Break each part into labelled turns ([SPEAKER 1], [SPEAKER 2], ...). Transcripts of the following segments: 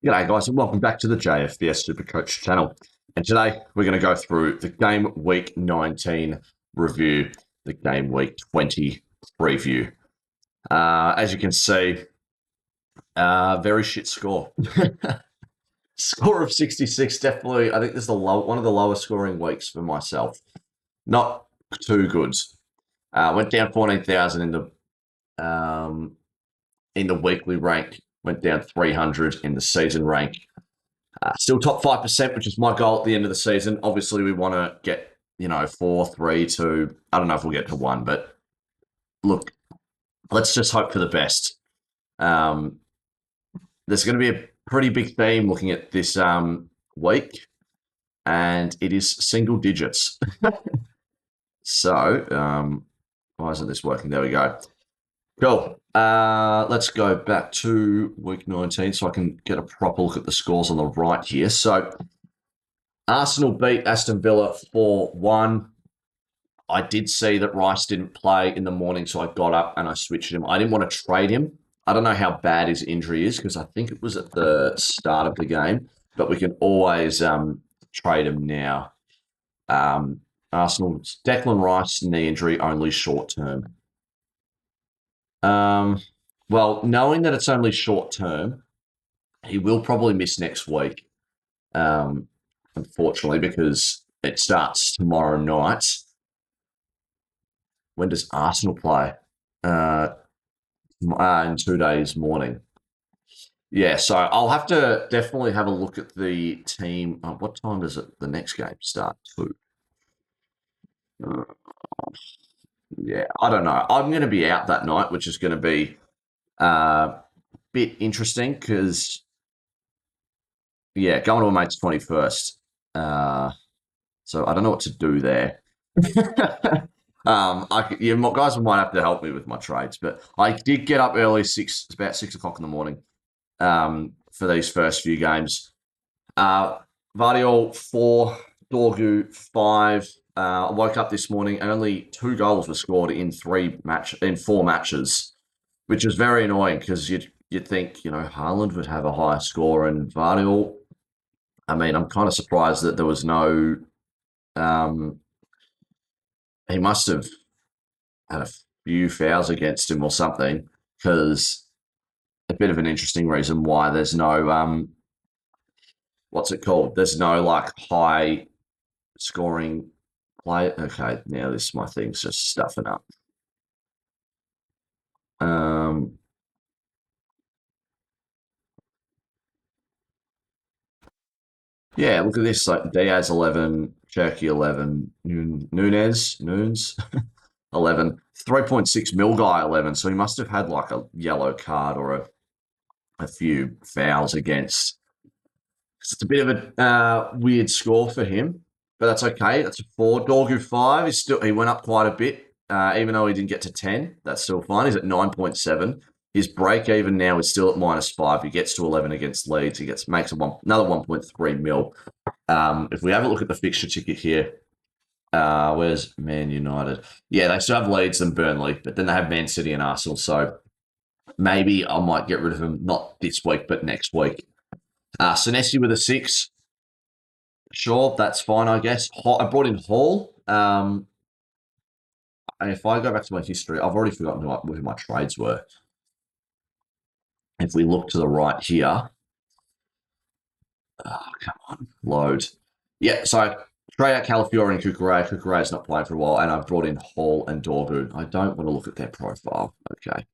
[SPEAKER 1] G'day guys and welcome back to the JFBS SuperCoach channel. And today we're going to go through the Game Week 19 review, the Game Week 20 preview. As you can see, very shit score. Score of 66, definitely. I think this is one of the lowest scoring weeks for myself. Not too good. Went down 14,000 in the weekly rank. Went down 300 in the season rank. Still top 5%, which is my goal at the end of the season. Obviously, we want to get, 4, 3, 2. I don't know if we'll get to 1, but look, let's just hope for the best. There's going to be a pretty big theme looking at this week, and it is single digits. So, why isn't this working? There we go. Cool. Let's go back to week 19 so I can get a proper look at the scores on the right here. So Arsenal beat Aston Villa 4-1. I did see that Rice didn't play in the morning, so I got up and I switched him. I didn't want to trade him. I don't know how bad his injury is because I think it was at the start of the game, but we can always trade him now. Arsenal's Declan Rice knee injury, only short term. Well, knowing that it's only short term, he will probably miss next week, unfortunately, because it starts tomorrow night. When does Arsenal play? In 2 days morning. Yeah, so I'll have to definitely have a look at the team. What time does the next game start? 2. Yeah, I don't know. I'm going to be out that night, which is going to be a bit interesting because, yeah, going to a mate's 21st. So I don't know what to do there. You guys might have to help me with my trades, but I did get up early, about 6 o'clock in the morning, for these first few games. Vardiol 4, Dorgu 5. I woke up this morning and only 2 goals were scored in 4 matches, which is very annoying because you'd think, Haaland would have a higher score and Vardiol. I mean, I'm kind of surprised that there was no. He must have had a few fouls against him or something, because a bit of an interesting reason why there's no what's it called? There's no high scoring play. Okay, now my thing's just stuffing up. Yeah, look at this. Diaz 11, Cherky 11, Nunes 11, 3.6 mil guy 11. So he must have had a yellow card or a few fouls against. It's a bit of a weird score for him, but that's okay. That's a 4. Dorgu 5 he went up quite a bit, even though he didn't get to 10. That's still fine. He's at 9.7. His break even now is still at -5. He gets to 11 against Leeds. He makes another 1.3 mil. If we have a look at the fixture ticket here, where's Man United? Yeah, they still have Leeds and Burnley, but then they have Man City and Arsenal. So maybe I might get rid of him, not this week, but next week. Senesi with a 6. Sure, that's fine, I guess. I brought in Hall. If I go back to my history, I've already forgotten who my trades were. If we look to the right here, come on, load. Yeah, so trade out Calafiore and Kukurea. Kukurea's not playing for a while, and I brought in Hall and Dorgu. I don't want to look at their profile. Okay.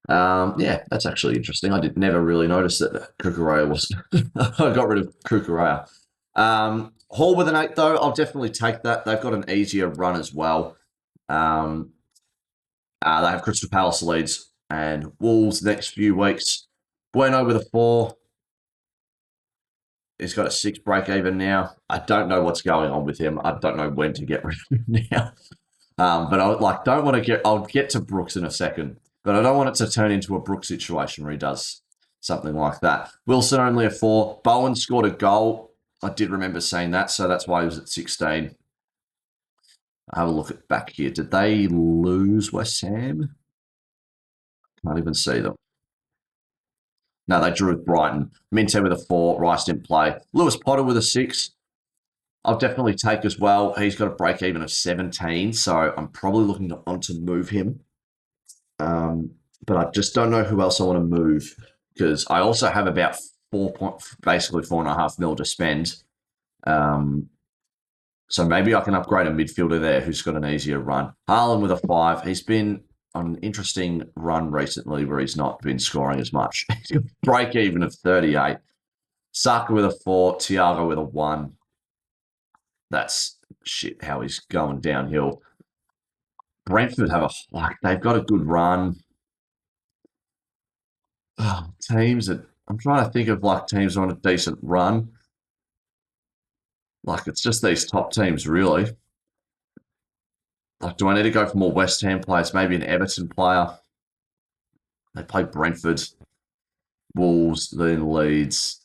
[SPEAKER 1] Yeah, that's actually interesting. I never really notice that Kukurea was. I got rid of Kukurea. Hall with an 8, though, I'll definitely take that. They've got an easier run as well. They have Crystal Palace, Leeds, and Wolves the next few weeks. Bueno with a 4. He's got a 6 break even now. I don't know what's going on with him. I don't know when to get rid of him now. But I don't want to get. I'll get to Brooks in a second, but I don't want it to turn into a Brooks situation where he does something like that. Wilson only a 4. Bowen scored a goal. I did remember saying that, so that's why he was at 16. I'll have a look at back here. Did they lose West Ham? Can't even see them. No, they drew with Brighton. Minte with a 4. Rice didn't play. Lewis Potter with a 6. I'll definitely take as well. He's got a break even of 17, so I'm probably looking on to move him. But I just don't know who else I want to move because I also have about basically 4.5 mil to spend. So maybe I can upgrade a midfielder there who's got an easier run. Haaland with a 5. He's been on an interesting run recently where he's not been scoring as much. Break even of 38. Saka with a 4. Thiago with a 1. That's shit how he's going downhill. Brentford they've got a good run. Teams that I'm trying to think of teams on a decent run. It's just these top teams really. Do I need to go for more West Ham players? Maybe an Everton player. They play Brentford, Wolves, then Leeds.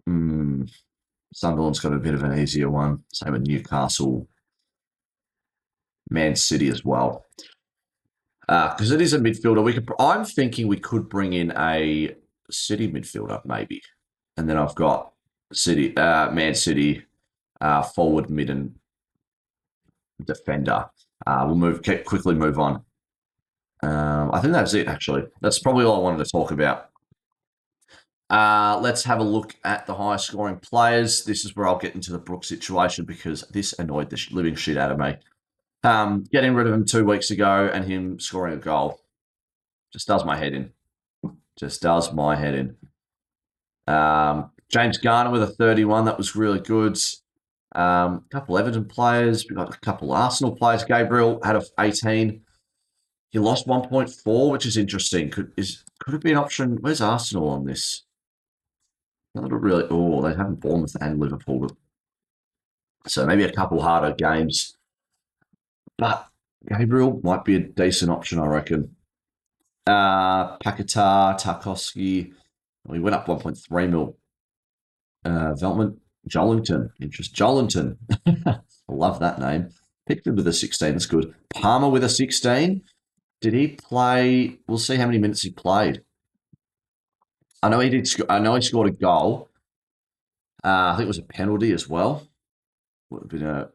[SPEAKER 1] Sunderland's got a bit of an easier one. Same with Newcastle, Man City as well. Because it is a midfielder. I'm thinking we could bring in a City midfielder maybe, and then I've got Man City, forward, mid, and defender. We'll quickly move on. I think that's it. Actually, that's probably all I wanted to talk about. Let's have a look at the highest scoring players. This is where I'll get into the Brook situation because this annoyed the living shit out of me. Getting rid of him 2 weeks ago and him scoring a goal just does my head in. Just does my head in. James Garner with a 31. That was really good. A couple Everton players. We've got a couple Arsenal players. Gabriel had a 18. He lost 1.4, which is interesting. Could it be an option? Where's Arsenal on this? Not really. Oh, they haven't Bournemouth and Liverpool. So maybe a couple harder games. But Gabriel might be a decent option, I reckon. Paquetá, Tarkowski. We went up 1.3 mil. Veltman, Jollington. Jollington. I love that name. Pickford with a 16. That's good. Palmer with a 16. Did he play? We'll see how many minutes he played. I know he did. I know he scored a goal. I think it was a penalty as well. Would have been a.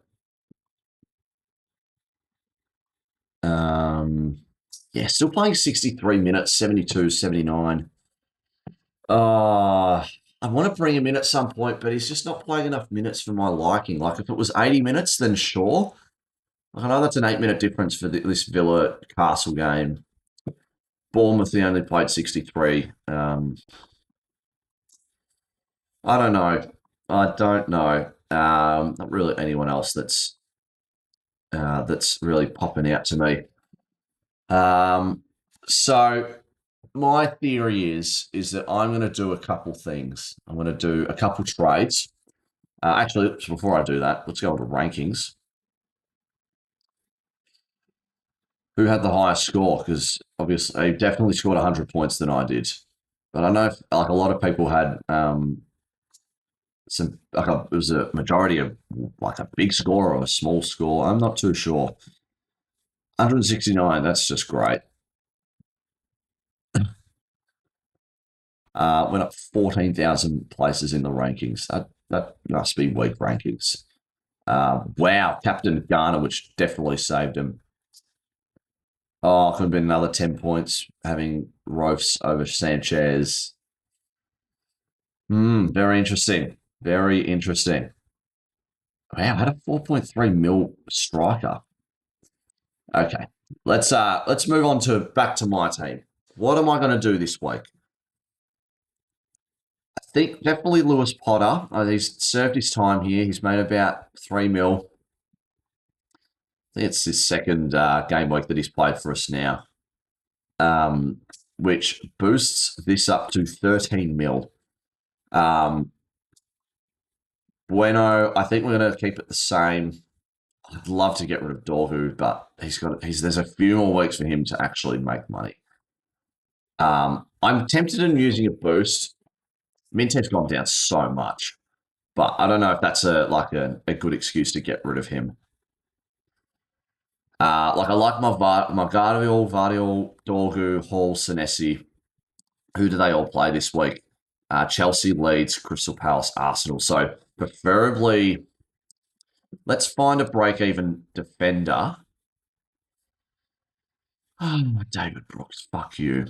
[SPEAKER 1] Still playing 63 minutes, 72, 79. I want to bring him in at some point, but he's just not playing enough minutes for my liking. If it was 80 minutes, then sure. I know that's an 8-minute difference for this Villa Castle game. Bournemouth, he only played 63. I don't know. Not really anyone else that's really popping out to me. So my theory is that I'm going to do a couple things. I'm going to do a couple trades. Actually, before I do that, let's go on to rankings. Who had the highest score? Because obviously, he definitely scored 100 points than I did. But I know a lot of people had it was a majority of a big score or a small score. I'm not too sure. 169. That's just great. Went up 14,000 places in the rankings. That must be weak rankings. Wow, Captain Garner, which definitely saved him. Oh, could have been another 10 points having Rofs over Sanchez. Very interesting. Very interesting. Wow, had a 4.3 mil striker. Okay, let's move on back to my team. What am I going to do this week? I think definitely Lewis Potter. He's served his time here. He's made about 3 mil. I think it's his second game week that he's played for us now, which boosts this up to 13 mil. Bueno, I think we're going to keep it the same. I'd love to get rid of Dorgu, but there's a few more weeks for him to actually make money. I'm tempted in using a boost. Minte's gone down so much, but I don't know if that's a good excuse to get rid of him. I like my Vardiol, Dorgu, Hall, Senesi. Who do they all play this week? Chelsea, Leeds, Crystal Palace, Arsenal. So preferably, let's find a break-even defender. Oh, David Brooks, fuck you.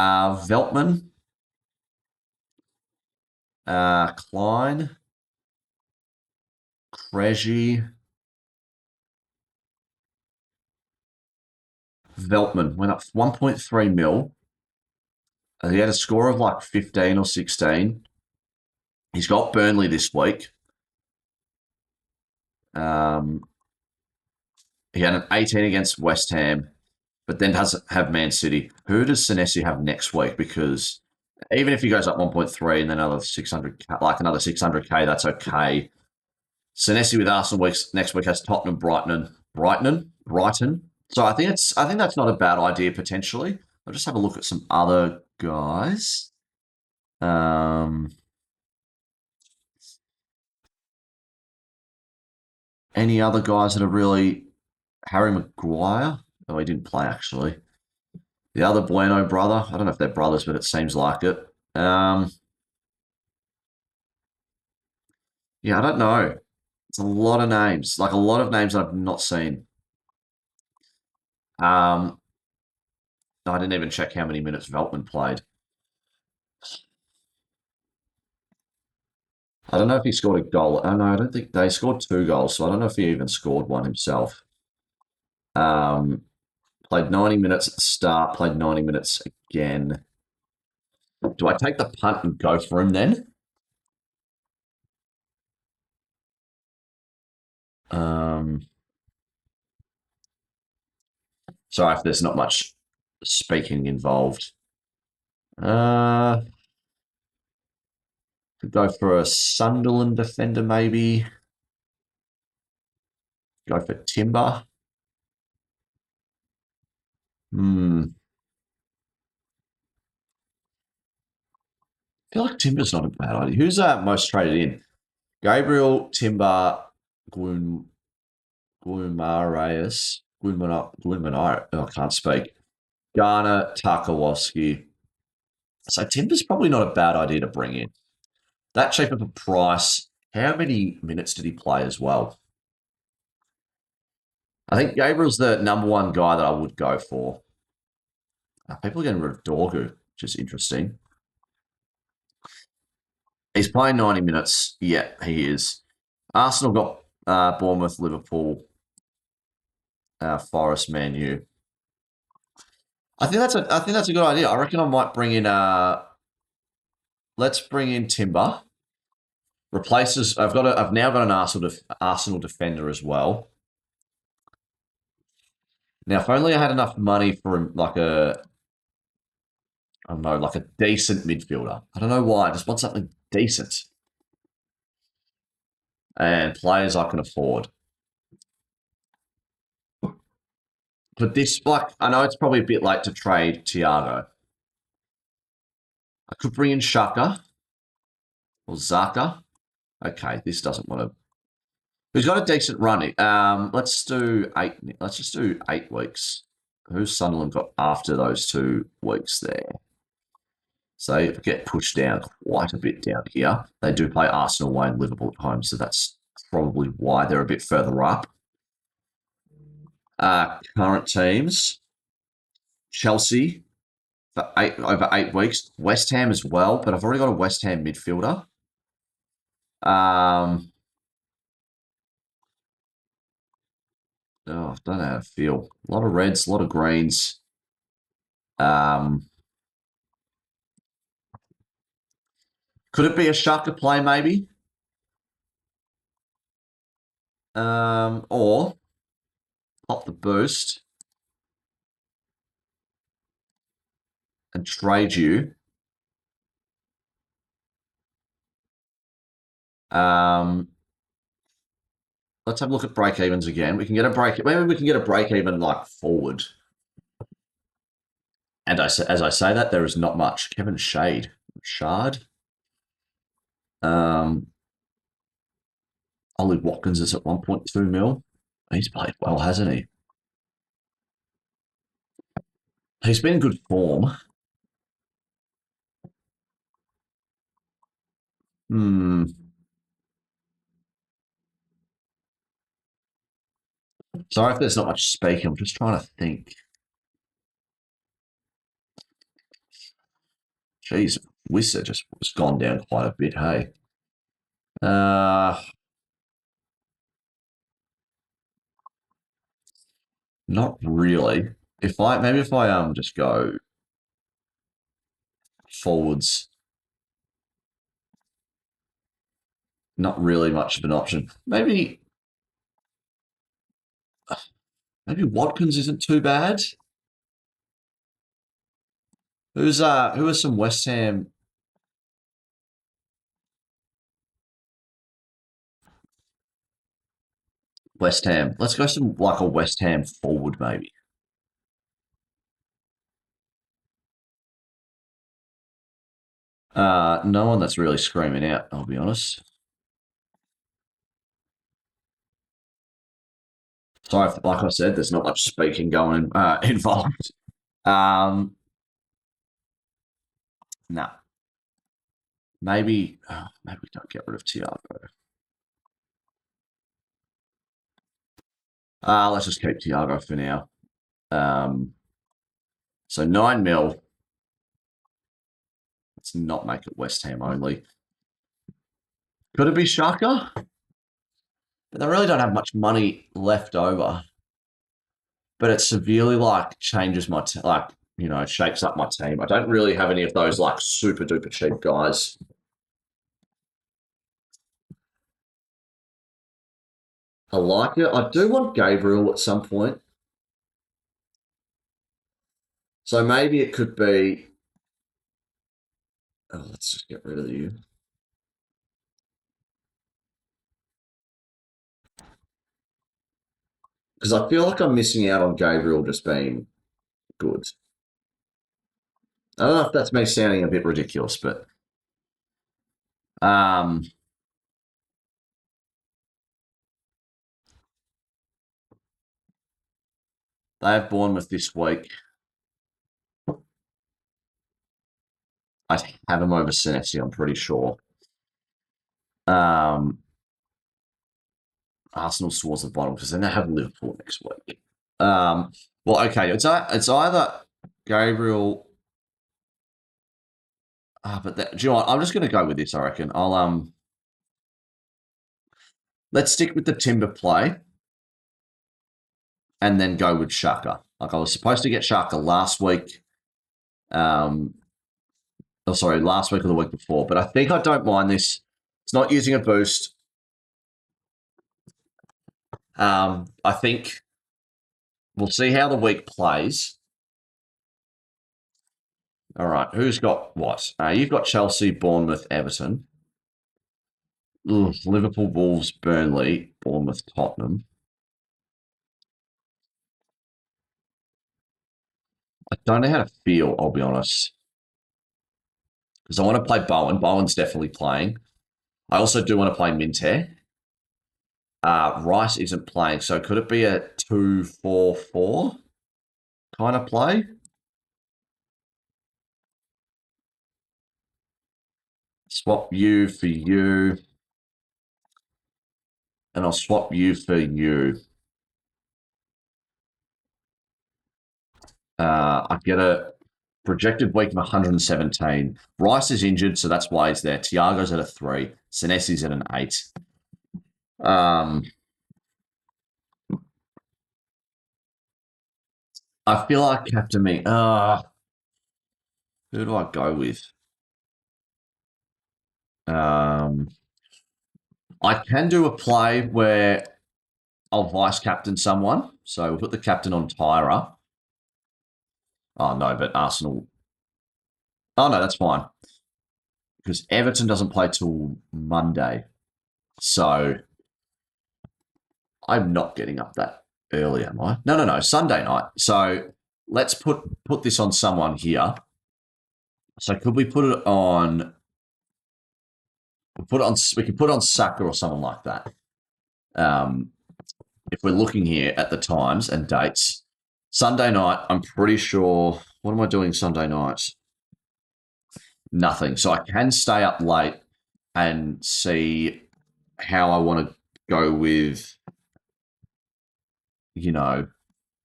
[SPEAKER 1] Veltman, Klein, Krejci, Veltman went up 1.3 mil. He had a score of like 15 or 16. He's got Burnley this week. Um, he had an 18 against West Ham, but then doesn't have Man City. Who does Senesi have next week? Because even if he goes up 1.3 and then another 600, like another 600k, that's okay. Senesi with Arsenal next week has Tottenham, Brighton. So I think that's not a bad idea potentially. I'll just have a look at some other guys. Any other guys that are really Harry Maguire? Oh, he didn't play actually. The other Bueno brother. I don't know if they're brothers, but it seems like it. Yeah, I don't know. It's a lot of names, like a lot of names I've not seen. I didn't even check how many minutes Veltman played. I don't know if he scored a goal. Oh no, I don't think they scored 2 goals, so I don't know if he even scored one himself. Played 90 minutes at the start, played 90 minutes again. Do I take the punt and go for him then? Sorry if there's not much speaking involved. Could go for a Sunderland defender maybe. Go for Timber. I feel like Timber's not a bad idea. Who's most traded in? Gabriel, Timber, Guimaraes, Guimaraes. Oh, I can't speak. Garner, Tarkowski. So Timber's probably not a bad idea to bring in. That cheap of a price. How many minutes did he play as well? I think Gabriel's the number one guy that I would go for. People are getting rid of Dorgu, which is interesting. He's playing 90 minutes. Yeah, he is. Arsenal got Bournemouth, Liverpool, Forest, Man U. I think that's a good idea. I reckon I might bring in let's bring in Timber. Replaces I've now got an Arsenal defender as well. Now if only I had enough money for like I don't know, like a decent midfielder. I don't know why. I just want something decent. And players I can afford. But this, like, I know it's probably a bit late to trade Thiago. I could bring in Shaka or Zaka. Okay, this doesn't want to. Who's got a decent run? Let's do 8. Let's just do 8 weeks. Who's Sunderland got after those 2 weeks there? So they get pushed down quite a bit down here. They do play Arsenal away and Liverpool at home, so that's probably why they're a bit further up. Current teams: Chelsea for over 8 weeks. West Ham as well, but I've already got a West Ham midfielder. I don't know how to feel. A lot of reds, a lot of greens. Could it be a Shaka play maybe? Or pop the boost and trade you. Let's have a look at break evens again. We can get a break. Maybe we can get a break even like forward. And as I say that, there is not much. Kevin Shard. Ollie Watkins is at 1.2 mil. He's played well, hasn't he? He's been in good form. Hmm. Sorry if there's not much speaking. I'm just trying to think. Jeez, Wissa just was gone down quite a bit. Hey. Uh, Not really. If I just go forwards, not really much of an option. Maybe Watkins isn't too bad. Who are some West Ham? Let's go some like a West Ham forward maybe. No one that's really screaming out. I'll be honest. Sorry, like I said, there's not much speaking going involved. Um, no, maybe we don't get rid of Tiago. Let's just keep Tiago for now. Um, so 9 mil. Let's not make it West Ham only. Could it be Shaka? But they really don't have much money left over. But it severely like changes my shakes up my team. I don't really have any of those like super duper cheap guys. I like it. I do want Gabriel at some point. So maybe it could be. Oh, let's just get rid of you. Because I feel like I'm missing out on Gabriel just being good. I don't know if that's me sounding a bit ridiculous, but um, they have Bournemouth this week. I'd have him over Senesi, I'm pretty sure. Um, Arsenal towards the bottom because then they have Liverpool next week. Well, okay, it's either Gabriel. Do you know what? I'm just going to go with this. I reckon let's stick with the Timber play and then go with Shaka. Like I was supposed to get Shaka last week. Last week or the week before. But I think I don't mind this. It's not using a boost. I think we'll see how the week plays. All right, who's got what? You've got Chelsea, Bournemouth, Everton. Ugh, Liverpool, Wolves, Burnley, Bournemouth, Tottenham. I don't know how to feel, I'll be honest. Because I want to play Bowen. Bowen's definitely playing. I also do want to play Minter. Rice isn't playing, so could it be a 2-4-4 kind of play? Swap you for you. And I'll swap you for you. I get a projected week of 117. Rice is injured, so that's why he's there. Tiago's at a 3. Senesi's at an 8. I feel like Captain Me. Who do I go with? I can do a play where I'll vice captain someone. So we'll put the captain on Tyra. Oh no, but Arsenal. Oh no, that's fine because Everton doesn't play till Monday, so I'm not getting up that early, am I? No, Sunday night. So let's put this on someone here. So could we put it on? We could put it on Saka or someone like that. If we're looking here at the times and dates, Sunday night, I'm pretty sure What am I doing Sunday nights? Nothing. So I can stay up late and see how I want to go with,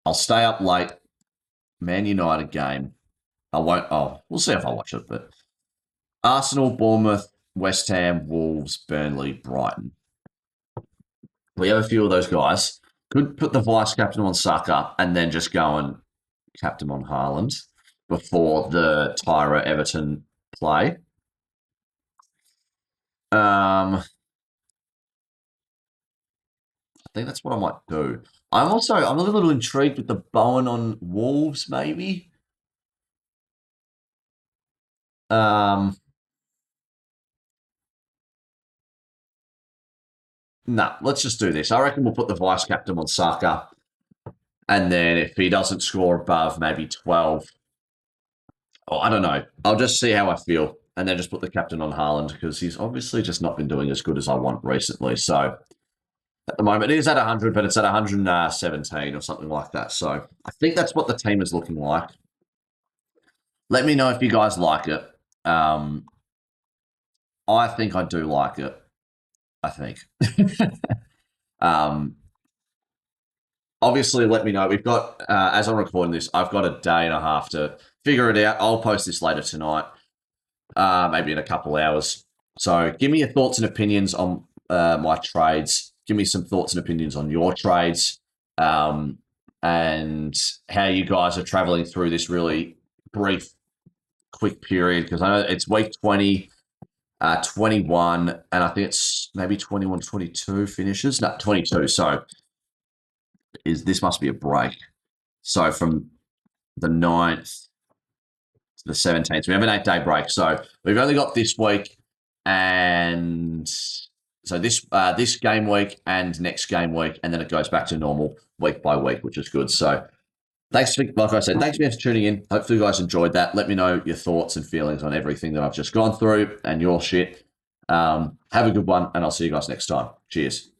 [SPEAKER 1] I'll stay up late. Man United game. I won't. Oh, we'll see if I watch it. But Arsenal, Bournemouth, West Ham, Wolves, Burnley, Brighton. We have a few of those guys. Could put the vice captain on Saka and then just go and captain on Haaland before the Tyra Everton play. I think that's what I might do. I'm a little intrigued with the Bowen on Wolves, maybe. No, let's just do this. I reckon we'll put the vice captain on Saka, and then if he doesn't score above maybe 12, oh, I don't know. I'll just see how I feel, and then just put the captain on Haaland because he's obviously just not been doing as good as I want recently. So at the moment, it is at 100, but it's at 117 or something like that. So I think that's what the team is looking like. Let me know if you guys like it. I think I do like it. I think. Obviously, let me know. We've got, as I'm recording this, I've got a day and a half to figure it out. I'll post this later tonight, maybe in a couple hours. So give me your thoughts and opinions on my trades. Give me some thoughts and opinions on your trades, and how you guys are traveling through this really brief, quick period. Because I know it's week 20, 21, and I think it's maybe 21, 22 finishes. No, 22. So this must be a break. So from the 9th to the 17th, we have an 8-day break. So we've only got this week, and so this game week and next game week, and then it goes back to normal week by week, which is good. So like I said, thanks for tuning in. Hopefully you guys enjoyed that. Let me know your thoughts and feelings on everything that I've just gone through and your shit. Have a good one, and I'll see you guys next time. Cheers.